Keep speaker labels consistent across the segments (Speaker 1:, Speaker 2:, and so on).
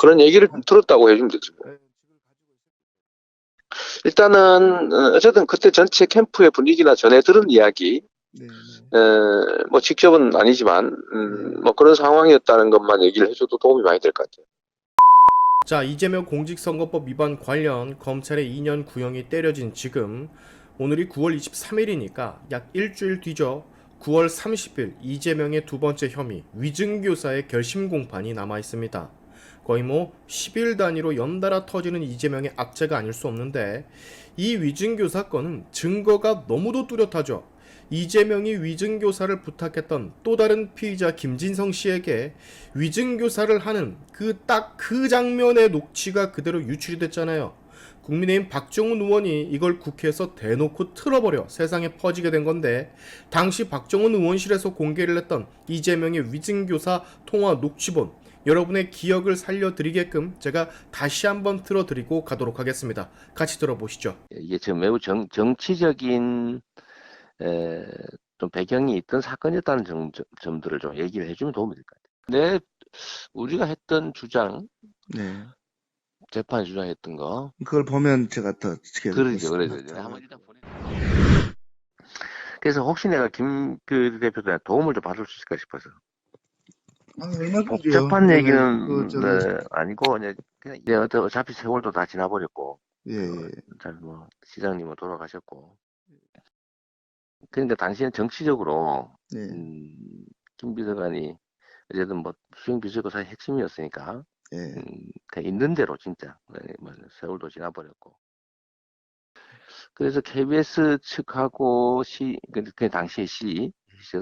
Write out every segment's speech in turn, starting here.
Speaker 1: 그런 얘기를 좀 들었다고 해주면 되죠. 뭐. 일단은 어쨌든 그때 전체 캠프의 분위기나 전에 들은 이야기, 뭐 직접은 아니지만 뭐 그런 상황이었다는 것만 얘기를 해줘도 도움이 많이 될 것 같아요.
Speaker 2: 자, 이재명 공직선거법 위반 관련 검찰의 2년 구형이 때려진 지금 오늘이 9월 23일이니까 약 일주일 뒤죠. 9월 30일 이재명의 두 번째 혐의 위증교사의 결심 공판이 남아 있습니다. 거의 뭐 10일 단위로 연달아 터지는 이재명의 악재가 아닐 수 없는데 이 위증교사 건은 증거가 너무도 뚜렷하죠. 이재명이 위증교사를 부탁했던 또 다른 피의자 김진성 씨에게 위증교사를 하는 그 장면의 녹취가 그대로 유출이 됐잖아요. 국민의힘 박정훈 의원이 이걸 국회에서 대놓고 틀어버려 세상에 퍼지게 된 건데, 당시 박정훈 의원실에서 공개를 했던 이재명의 위증교사 통화 녹취본, 여러분의 기억을 살려드리게끔 제가 다시 한번 틀어드리고 가도록 하겠습니다. 같이 들어보시죠.
Speaker 1: 이게 지금 매우 정치적인 좀 배경이 있던 사건이었다는 점들을 좀 얘기를 해주면 도움이 될 것 같아요. 우리가 했던 주장, 재판에 주장했던 거,
Speaker 3: 그걸 보면 제가 더
Speaker 1: 그러죠. 한번 일단 그래서 혹시 내가 그 대표한테 도움을 좀 받을 수 있을까 싶어서.
Speaker 3: 얼마든지요.
Speaker 1: 복잡한 얘기는 아니고 그냥 이제 어차피 세월도 다 지나버렸고, 뭐 시장님은 돌아가셨고, 그러니까 당시에는 정치적으로 김 비서관이 어쨌든 뭐 수행비서관의 핵심이었으니까 그냥 있는 대로 진짜 뭐 세월도 지나버렸고, 그래서 KBS 측하고 그 당시에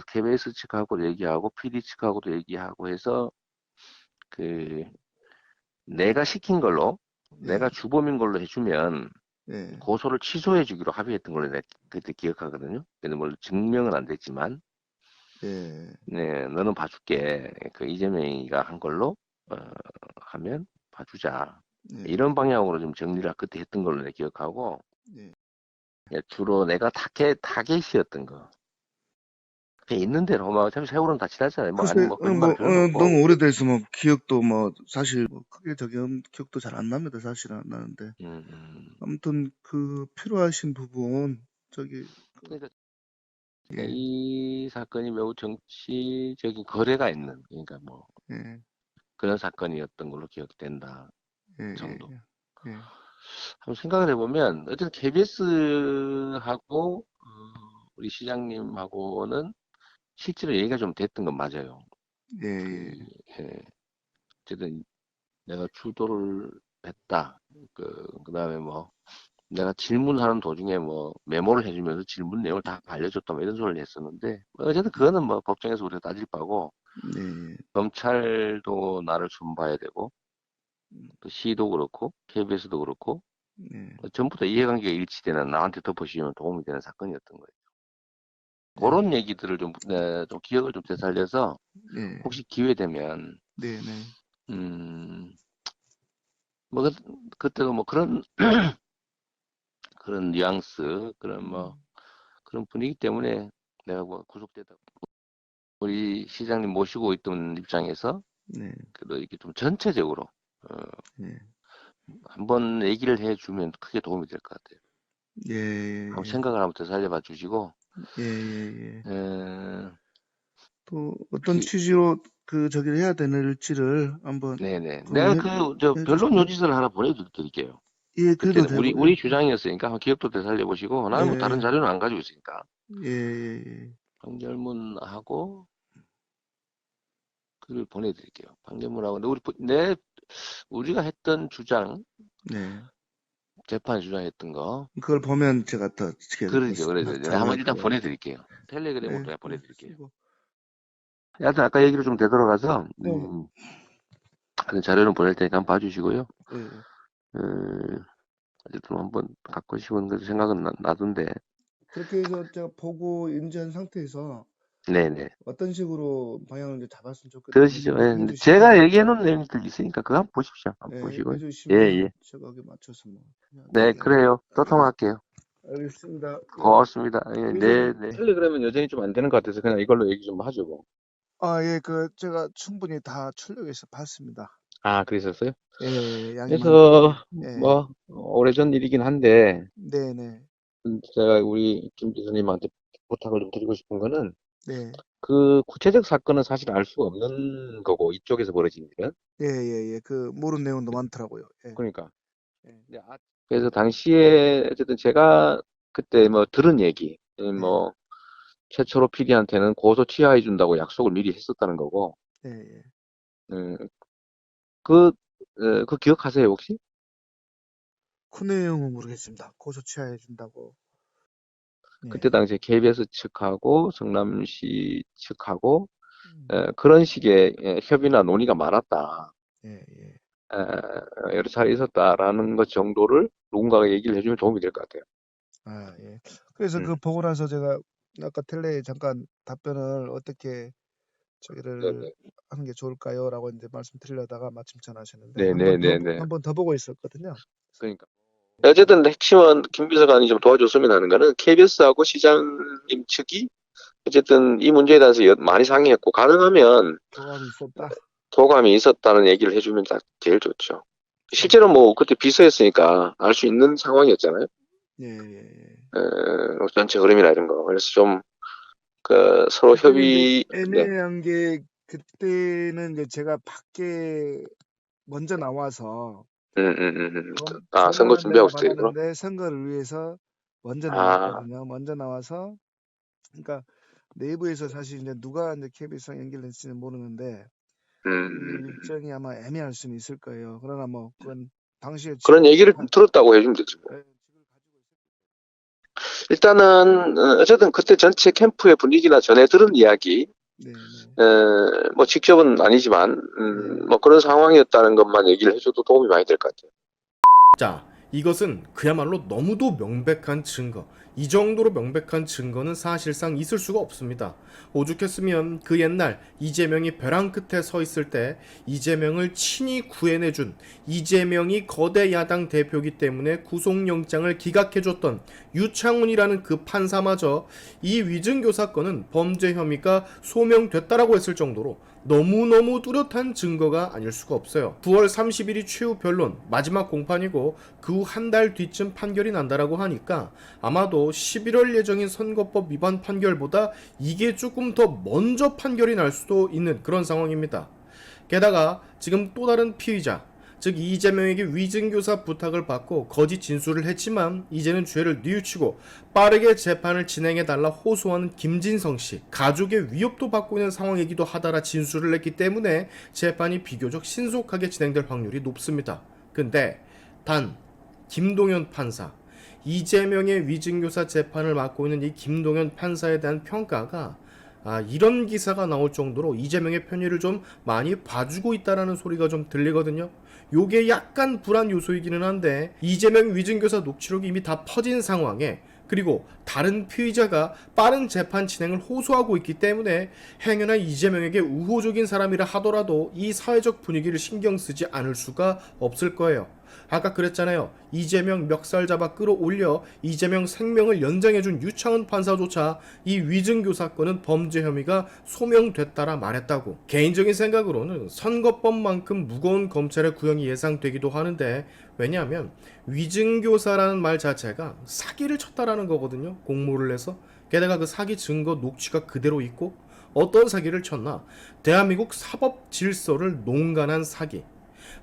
Speaker 1: KBS 측하고도 얘기하고 PD 측하고도 얘기하고 해서 그 내가 시킨 걸로 내가 주범인 걸로 해주면 고소를 취소해 주기로 합의했던 걸로 내가 그때 기억하거든요. 근데 물론 증명은 안 됐지만 네, 너는 봐줄게. 그 이재명이가 한 걸로 하면 봐주자. 이런 방향으로 좀 정리를 그때 했던 걸로 내가 기억하고, 주로 내가 타겟이었던 거. 그냥 있는 대로 막 어차피 세월은 다 지났잖아요. 뭐 아니 뭐 거짓말 필요는 없고.
Speaker 3: 너무 오래돼서 뭐 기억도 뭐 사실 뭐 크게 기억도 잘 안 납니다. 사실 안 나는데. 아무튼 그 필요하신 부분
Speaker 1: 그러니까 이 사건이 매우 정치적인 거래가 있는, 그러니까 뭐 그런 사건이었던 걸로 기억된다 정도. 한번 생각을 해보면 어쨌든 KBS하고 우리 시장님하고는 실제로 얘기가 좀 됐던 건 맞아요. 어쨌든 내가 주도를 했다. 그다음에 뭐 내가 질문하는 도중에 뭐 메모를 해주면서 질문 내용을 다 알려줬다 뭐 이런 소리를 했었는데, 어쨌든 그거는 뭐 법정에서 우리가 따질 바고, 검찰도 나를 수사봐야 되고 또 시도 그렇고 KBS도 그렇고 전부 다 이해관계가 일치되는, 나한테 덮어씌우면 도움이 되는 사건이었던 거예요. 그런 얘기들을 좀 기억을 좀 되살려서 혹시 기회 되면 뭐 그때도 뭐 그런 그런 뉘앙스, 그런 분위기 때문에 내가 뭐 구속되다 우리 시장님 모시고 있던 입장에서 이렇게 좀 전체적으로 한번 얘기를 해주면 크게 도움이 될 것 같아요. 한번 생각을 한번 되살려봐 주시고,
Speaker 3: 또 어떤 취지로 저기를 해야 되는지를 한번
Speaker 1: 네네. 내가 변론 요지서를 하나 보내드릴게요. 그때는 우리 주장이었으니까 한번 기억도 되살려보시고, 나는 뭐 다른 자료는 안 가지고 있으니까. 판결문하고 글을 보내드릴게요. 판결문하고 우리가 했던 주장, 재판에 주장했던 거.
Speaker 3: 그걸 보면 제가 더
Speaker 1: 그러죠. 한번 일단 보내드릴게요. 텔레그램으로 내가 보내드릴게요. 하여튼 아까 얘기로 좀 되돌아가서 자료는 보낼 테니까 한번 봐주시고요. 어쨌든 한번 갖고 싶은 그 생각은 나던데.
Speaker 3: 그렇게 해서 제가 보고 인지한 상태에서 어떤 식으로 방향을 이제 잡았으면 좋겠다.
Speaker 1: 그러시죠. 예. 제가 얘기해놓은 내용들 있으니까 그거 한번 보십시오. 한번 보시고요.
Speaker 3: 예. 제가 거기에 맞춰서 뭐.
Speaker 1: 네, 그래요. 또 통화할게요.
Speaker 3: 알겠습니다.
Speaker 1: 고맙습니다. 네. 텔레그램은 여전히 좀 안 되는 것 같아서 그냥 이걸로 얘기 좀 하죠, 뭐.
Speaker 3: 제가 충분히 다 출력해서 봤습니다.
Speaker 4: 아, 그랬었어요?
Speaker 3: 예, 양이
Speaker 4: 그래서
Speaker 3: 많은데, 예,
Speaker 4: 뭐 오래전 일이긴 한데
Speaker 3: 네네,
Speaker 4: 제가 우리 김 기수님한테 부탁을 좀 드리고 싶은 거는
Speaker 3: 네,
Speaker 4: 그 구체적 사건은 사실 알 수가 없는 거고 이쪽에서 벌어진 일은
Speaker 3: 예, 예, 예, 그 모르는 내용도 많더라고요. 예,
Speaker 4: 그러니까
Speaker 3: 예,
Speaker 4: 근데 그래서 당시에 어쨌든 제가 그때 뭐 들은 얘기
Speaker 3: 네,
Speaker 4: 뭐 최초로 PD한테는 고소 취하해 준다고 약속을 미리 했었다는 거고
Speaker 3: 예, 예.
Speaker 4: 음, 그, 그 기억하세요 혹시?
Speaker 3: 그 내용은 모르겠습니다. 고소 취하해 준다고.
Speaker 4: 그때
Speaker 3: 예,
Speaker 4: 당시에 KBS 측하고 성남시 측하고
Speaker 3: 음,
Speaker 4: 그런 식의 협의나 논의가 많았다.
Speaker 3: 예, 예.
Speaker 4: 여러 차례 있었다라는 것 정도를 누군가가 얘기를 해주면 도움이 될 것 같아요.
Speaker 3: 아, 예. 그래서
Speaker 4: 음,
Speaker 3: 그 보고 나서 제가 아까 텔레에 잠깐 답변을 어떻게 저기를
Speaker 4: 네네.
Speaker 3: 하는 게 좋을까요?라고 이제 말씀드리려다가 마침 전화하셨는데
Speaker 4: 네네네네.
Speaker 3: 한 번 더 보고 있었거든요.
Speaker 4: 그러니까. 어쨌든 핵심은 김 비서관이 좀 도와줬으면 하는 거는 KBS하고 시장님 측이 어쨌든 이 문제에 대해서 많이 상의했고 가능하면
Speaker 3: 교감이 있었다.
Speaker 4: 도감이 있었다는 얘기를 해주면 딱 제일 좋죠.
Speaker 3: 예,
Speaker 4: 실제로 뭐 그때 비서였으니까 알 수 있는 상황이었잖아요.
Speaker 3: 예, 예.
Speaker 4: 전체 흐름이나 이런 거. 그래서 좀 서로
Speaker 3: 그때는 이제
Speaker 4: 협의, 네.
Speaker 3: 애매한 게 그때는 이제 제가 밖에 먼저 나와서
Speaker 4: 선거
Speaker 3: 전화는 내가
Speaker 4: 준비하고 있을 때, 그럼?
Speaker 3: 받았는데 선거를 위해서 먼저
Speaker 4: 아,
Speaker 3: 나왔거든요. 먼저 나와서 그러니까 내부에서 사실 이제 누가 이제 KBS랑 연결했을지는 모르는데
Speaker 4: 음,
Speaker 3: 이 일정이 아마 애매할 수는 있을 거예요. 그러나 뭐 그건 당시에
Speaker 4: 그런 얘기를 들었다고 해주면 되죠. 뭐.
Speaker 3: 직을 가지고
Speaker 4: 일단은, 어쨌든 그때 전체 캠프의 분위기나 전에 들은 이야기,
Speaker 3: 네네
Speaker 4: 뭐 직접은 아니지만,
Speaker 3: 네.
Speaker 4: 뭐 그런 상황이었다는 것만 얘기를 해줘도 도움이 많이 될 것 같아요.
Speaker 2: 자, 이것은 그야말로 너무도 명백한 증거. 이 정도로 명백한 증거는 사실상 있을 수가 없습니다. 오죽했으면 그 옛날 이재명이 벼랑 끝에 서 있을 때 이재명을 친히 구해내준 이재명이 거대 야당 대표이기 때문에 구속영장을 기각해줬던 유창훈이라는 그 판사마저 이 위증교 사건은 범죄 혐의가 소명됐다라고 했을 정도로 너무너무 뚜렷한 증거가 아닐 수가 없어요. 9월 30일이 최후 변론 마지막 공판이고 그 후 한 달 뒤쯤 판결이 난다라고 하니까 아마도 11월 예정인 선거법 위반 판결보다 이게 조금 더 먼저 판결이 날 수도 있는 그런 상황입니다. 게다가 지금 또 다른 피의자 즉 이재명에게 위증교사 부탁을 받고 거짓 진술을 했지만 이제는 죄를 뉘우치고 빠르게 재판을 진행해달라 호소하는 김진성 씨 가족의 위협도 받고 있는 상황이기도 하다라 진술을 했기 때문에 재판이 비교적 신속하게 진행될 확률이 높습니다. 근데 단 김동연 판사 이재명의 위증교사 재판을 맡고 있는 이 김동연 판사에 대한 평가가 이런 기사가 나올 정도로 이재명의 편의를 좀 많이 봐주고 있다라는 소리가 좀 들리거든요. 요게 약간 불안 요소이기는 한데 이재명 위증교사 녹취록이 이미 다 퍼진 상황에 그리고 다른 피의자가 빠른 재판 진행을 호소하고 있기 때문에 행여나 이재명에게 우호적인 사람이라 하더라도 이 사회적 분위기를 신경 쓰지 않을 수가 없을 거예요. 아까 그랬잖아요. 이재명 멱살 잡아 끌어올려 이재명 생명을 연장해준 유창훈 판사조차 이 위증교 사건은 범죄 혐의가 소명됐다라 말했다고. 개인적인 생각으로는 선거법만큼 무거운 검찰의 구형이 예상되기도 하는데 왜냐하면 위증교사라는 말 자체가 사기를 쳤다라는 거거든요. 공모를 해서. 게다가 그 사기 증거 녹취가 그대로 있고 어떤 사기를 쳤나? 대한민국 사법 질서를 농간한 사기.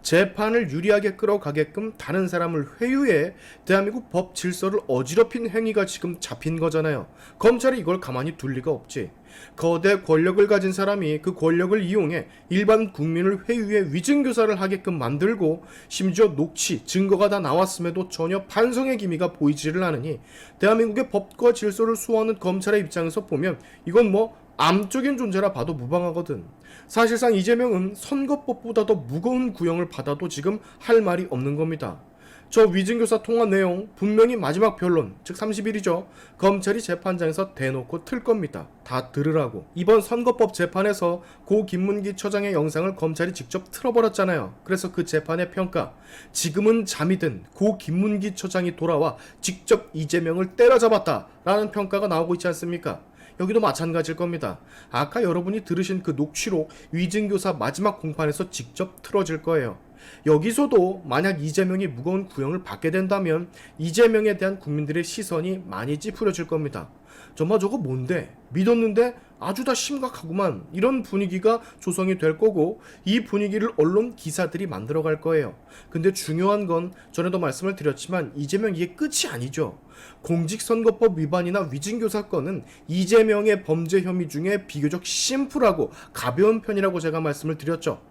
Speaker 2: 재판을 유리하게 끌어가게끔 다른 사람을 회유해 대한민국 법 질서를 어지럽힌 행위가 지금 잡힌 거잖아요. 검찰이 이걸 가만히 둘 리가 없지. 거대 권력을 가진 사람이 그 권력을 이용해 일반 국민을 회유해 위증교사를 하게끔 만들고 심지어 녹취, 증거가 다 나왔음에도 전혀 반성의 기미가 보이지를 않으니 대한민국의 법과 질서를 수호하는 검찰의 입장에서 보면 이건 뭐 암적인 존재라 봐도 무방하거든. 사실상 이재명은 선거법보다 더 무거운 구형을 받아도 지금 할 말이 없는 겁니다. 저 위증교사 통화 내용 분명히 마지막 변론 즉 30일이죠. 검찰이 재판장에서 대놓고 틀 겁니다. 다 들으라고. 이번 선거법 재판에서 고 김문기 처장의 영상을 검찰이 직접 틀어버렸잖아요. 그래서 그 재판의 평가 지금은 잠이 든 고 김문기 처장이 돌아와 직접 이재명을 때려잡았다 라는 평가가 나오고 있지 않습니까? 여기도 마찬가지일 겁니다. 아까 여러분이 들으신 그 녹취록 위증교사 마지막 공판에서 직접 틀어질 거예요. 여기서도 만약 이재명이 무거운 구형을 받게 된다면 이재명에 대한 국민들의 시선이 많이 찌푸려질 겁니다. 정말 저거 뭔데? 믿었는데 아주 다 심각하구만. 이런 분위기가 조성이 될 거고 이 분위기를 언론 기사들이 만들어갈 거예요. 근데 중요한 건 전에도 말씀을 드렸지만 이재명 이게 끝이 아니죠. 공직선거법 위반이나 위증교 사건은 이재명의 범죄 혐의 중에 비교적 심플하고 가벼운 편이라고 제가 말씀을 드렸죠.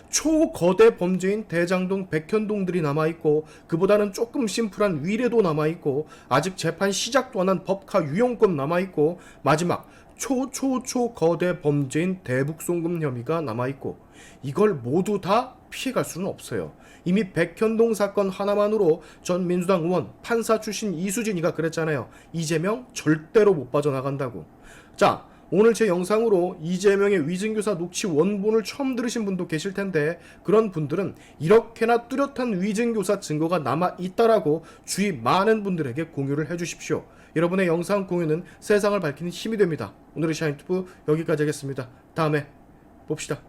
Speaker 2: 초거대 범죄인 대장동, 백현동들이 남아있고 그보다는 조금 심플한 위례도 남아있고 아직 재판 시작도 안 한 법카 유용권 남아있고 마지막 초거대 범죄인 대북송금 혐의가 남아있고 이걸 모두 다 피해갈 수는 없어요. 이미 백현동 사건 하나만으로 전 민주당 의원 판사 출신 이수진이가 그랬잖아요. 이재명 절대로 못 빠져나간다고. 자, 오늘 제 영상으로 이재명의 위증교사 녹취 원본을 처음 들으신 분도 계실 텐데 그런 분들은 이렇게나 뚜렷한 위증교사 증거가 남아있다라고 주위 많은 분들에게 공유를 해주십시오. 여러분의 영상 공유는 세상을 밝히는 힘이 됩니다. 오늘의 샤인투브 여기까지 하겠습니다. 다음에 봅시다.